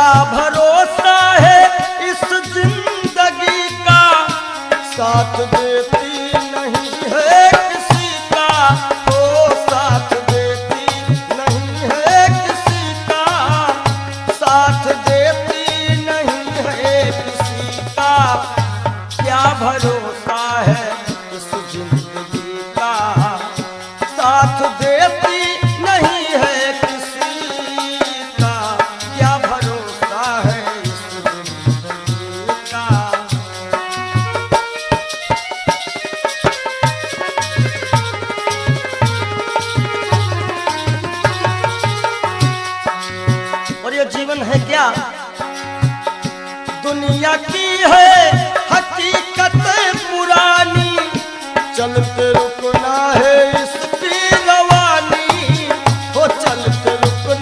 क्या भरोसा है इस जिंदगी का, साथ देती नहीं है किसी का, ओ साथ देती नहीं है किसी का, साथ देती नहीं है किसी का। क्या भरोसा है इस जिंदगी का, साथ देती नहीं है किसी का। क्या भरोसा है इस जिंदगी का। और ये जीवन है क्या, दुनिया की है हकीकत पुरानी, चलते